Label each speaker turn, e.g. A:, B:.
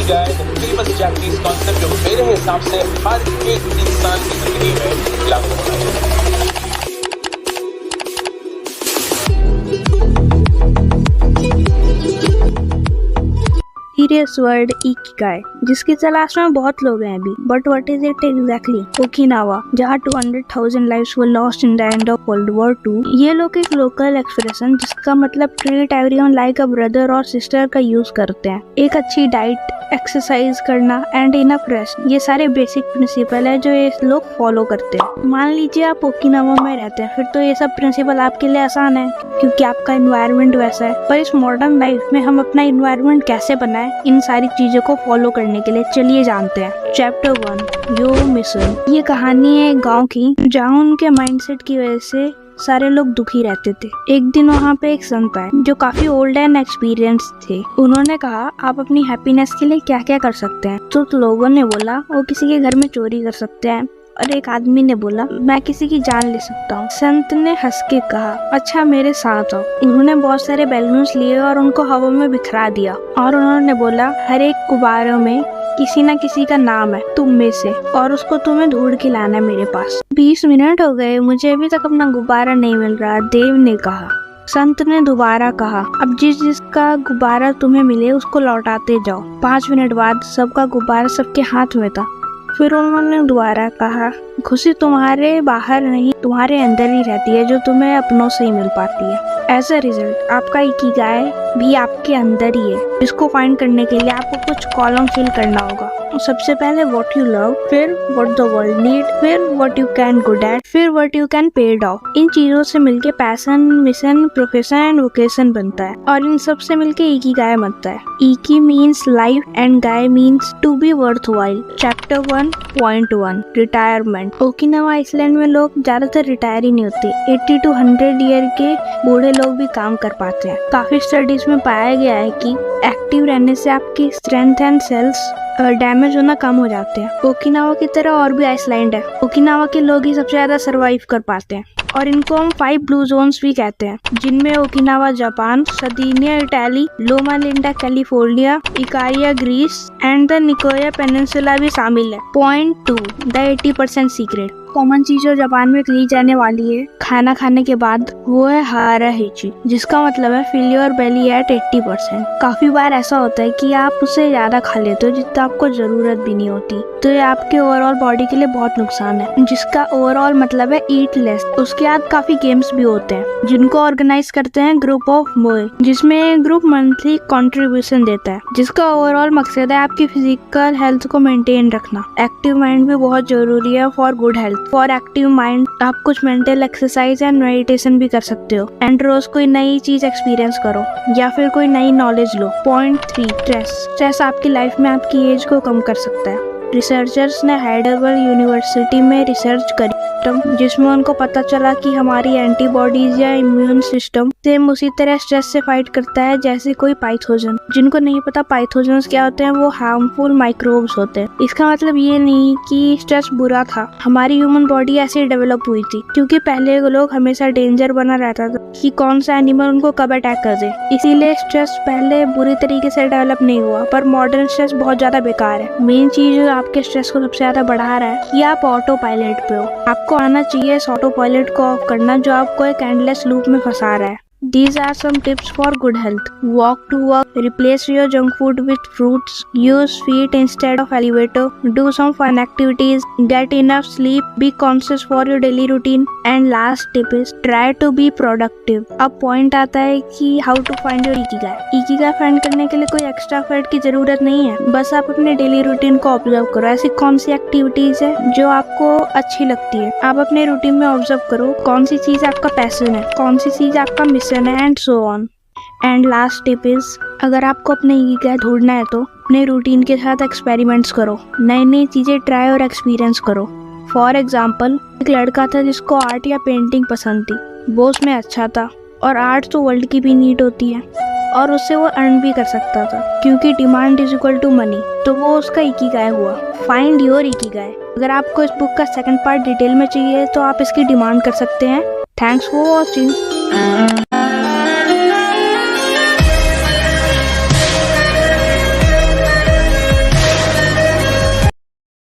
A: Ikigai famous Japanese concept जो मेरे हिसाब से हर एक इंसान की जिंदगी में लागू होना चाहिए।
B: Mysterious word इकिगाई, जिसकी तलाश में बहुत लोग हैं अभी, but what is it exactly? Okinawa, जहाँ 200,000 lives were lost in the end of world war 2, ये लोग एक लोकल एक्सप्रेशन जिसका मतलब treat everyone like a brother और सिस्टर का यूज करते हैं। एक अच्छी डाइट, एक्सरसाइज करना एंड इनफ रेस्ट, ये सारे बेसिक प्रिंसिपल है जो ये लोग फॉलो करते हैं। मान लीजिए आप ओकिनावा में रहते हैं, फिर तो ये सब प्रिंसिपल आपके लिए आसान है क्योंकि आपका एनवायरनमेंट वैसा है। पर इस मॉडर्न लाइफ में हम अपना एनवायरनमेंट कैसे बनाएं, इन सारी चीजों को फॉलो करने के लिए चलिए जानते हैं। चैप्टर 1, यो मिशन। ये कहानी है एक गाँव की जहाँ उनके माइंडसेट की वजह से सारे लोग दुखी रहते थे। एक दिन वहाँ पे एक संत आए जो काफी ओल्ड एंड एक्सपीरियंस थे। उन्होंने कहा, आप अपनी हैप्पीनेस के लिए क्या क्या कर सकते हैं? तो लोगों ने बोला, वो किसी के घर में चोरी कर सकते हैं। और एक आदमी ने बोला, मैं किसी की जान ले सकता हूँ। संत ने हंस के कहा, अच्छा मेरे साथ आओ। उन्होंने बहुत सारे बैलून्स लिए और उनको हवा में बिखरा दिया और उन्होंने बोला, हर एक गुब्बारों में किसी न किसी का नाम है तुम में से, और उसको तुम्हें ढूंढ के लाना है मेरे पास। 20 मिनट हो गए, मुझे अभी तक अपना गुब्बारा नहीं मिल रहा, देव ने कहा। संत ने दोबारा कहा, अब जिसका गुब्बारा तुम्हें मिले उसको लौटाते जाओ। 5 मिनट बाद सबका गुब्बारा सबके हाथ में था। फिर उन्होंने दोबारा कहा, खुशी तुम्हारे बाहर नहीं तुम्हारे अंदर ही रहती है, जो तुम्हें अपनों से ही मिल पाती है। एज अ रिजल्ट आपका इकिगाई भी आपके अंदर ही है, जिसको फाइंड करने के लिए आपको कुछ कॉलम फिल करना होगा। सबसे पहले व्हाट यू लव, फिर व्हाट द वर्ल्ड नीड, फिर what you can good at, फिर what you can paid of. इन चीजों से मिलके passion, mission, profession and vocation बनता है और इन सब से मिलके इकिगाई बनता है। Iki means life and gai means to be worthwhile. Chapter 1.1 retirement. Okinawa island में लोग ज्यादातर रिटायर ही नहीं होते। 80 to 100 ईयर के बूढ़े लोग भी काम कर पाते हैं। काफी स्टडीज में पाया गया है कि एक्टिव रहने से आपकी स्ट्रेंथ एंड सेल्स डैमेज होना कम हो जाते हैं। ओकिनावा की तरह और भी आइसलैंड है, ओकिनावा के लोग ही सबसे ज्यादा सरवाइव कर पाते हैं और इनको हम 5 ब्लू जोन्स भी कहते हैं, जिनमें Okinawa Japan, Sardinia Italy, Loma Linda California, Ikaria Greece and the Nicoya peninsula भी शामिल है। Point 2, the 80% secret. कॉमन चीज जो जापान में कही जाने वाली है खाना खाने के बाद, वो है हारा हिची, जिसका मतलब है फिल योर बेली एट 80%। काफी बार ऐसा होता है कि आप उससे ज्यादा खा लेते हो जितना आपको जरूरत भी नहीं होती, तो ये आपके ओवरऑल बॉडी के लिए बहुत नुकसान है, जिसका ओवरऑल मतलब है ईट लेस। उसके बाद काफी गेम्स भी होते हैं जिनको ऑर्गेनाइज करते हैं ग्रुप ऑफ मोए, जिसमें ग्रुप मंथली कंट्रीब्यूशन देता है, जिसका ओवरऑल मकसद है आपकी फिजिकल हेल्थ को मेंटेन रखना। एक्टिव माइंड भी बहुत जरूरी है for good health. For active mind आप कुछ मेंटल एक्सरसाइज एंड मेडिटेशन भी कर सकते हो एंड रोज कोई नई चीज एक्सपीरियंस करो या फिर कोई नई नॉलेज लो। पॉइंट 3, स्ट्रेस आपकी लाइफ में आपकी एज को कम कर सकता है। रिसर्चर्स ने हाइडेलबर्ग यूनिवर्सिटी में रिसर्च करी जिसमें उनको पता चला कि हमारी एंटीबॉडीज या इम्यून सिस्टम सेम उसी तरह स्ट्रेस से फाइट करता है जैसे कोई पाइथोजन। जिनको नहीं पता पाइथोजन्स क्या होते हैं, वो हार्मफुल माइक्रोब्स होते हैं। इसका मतलब ये नहीं कि स्ट्रेस बुरा था, हमारी ह्यूमन बॉडी ऐसे डेवलप हुई थी क्योंकि पहले लोग हमेशा डेंजर बना रहता था कि कौन सा एनिमल उनको कब अटैक कर दे, इसीलिए स्ट्रेस पहले बुरी तरीके से डेवलप नहीं हुआ। पर मॉडर्न स्ट्रेस बहुत ज्यादा बेकार है। मेन चीज जो आपके स्ट्रेस को सबसे ज्यादा बढ़ा रहा है, ये आप ऑटो पायलट पे हो। आपको आना चाहिए इस ऑटो पायलट को ऑफ करना जो आपको एक एंडलेस लूप में फंसा रहा है। These are some tips for good health. Walk to work, replace your junk food with fruits, use feet instead of elevator, do some fun activities, get enough sleep, be conscious for your daily routine, and last tip is try to be productive. अब point आता है कि how to find your ikigai. Ikigai find करने के लिए कोई extra effort की जरूरत नहीं है, बस आप अपने डेली रूटीन को ऑब्जर्व करो। ऐसी कौन सी एक्टिविटीज है जो आपको अच्छी लगती है, आप अपने रूटीन में ऑब्जर्व करो कौन सी चीज आपका पैशन है, कौन सी चीज आपका mission and so on. And last tip is, अगर आपको अपने इकिगाई ढूंढना है तो अपने रूटीन के साथ एक्सपेरिमेंट्स करो, नई नई चीजें ट्राई और एक्सपीरियंस करो। फॉर एग्जाम्पल, एक लड़का था जिसको आर्ट या पेंटिंग पसंद थी, वो उसमें अच्छा था और आर्ट तो वर्ल्ड की भी नीड होती है और उससे वो अर्न भी कर सकता था क्योंकि demand is equal to money, तो वो उसका इकिगाई हुआ। Find your ikigai. अगर आपको इस बुक का सेकंड पार्ट डिटेल में चाहिए तो आप इसकी डिमांड कर सकते हैं। Thanks for watching.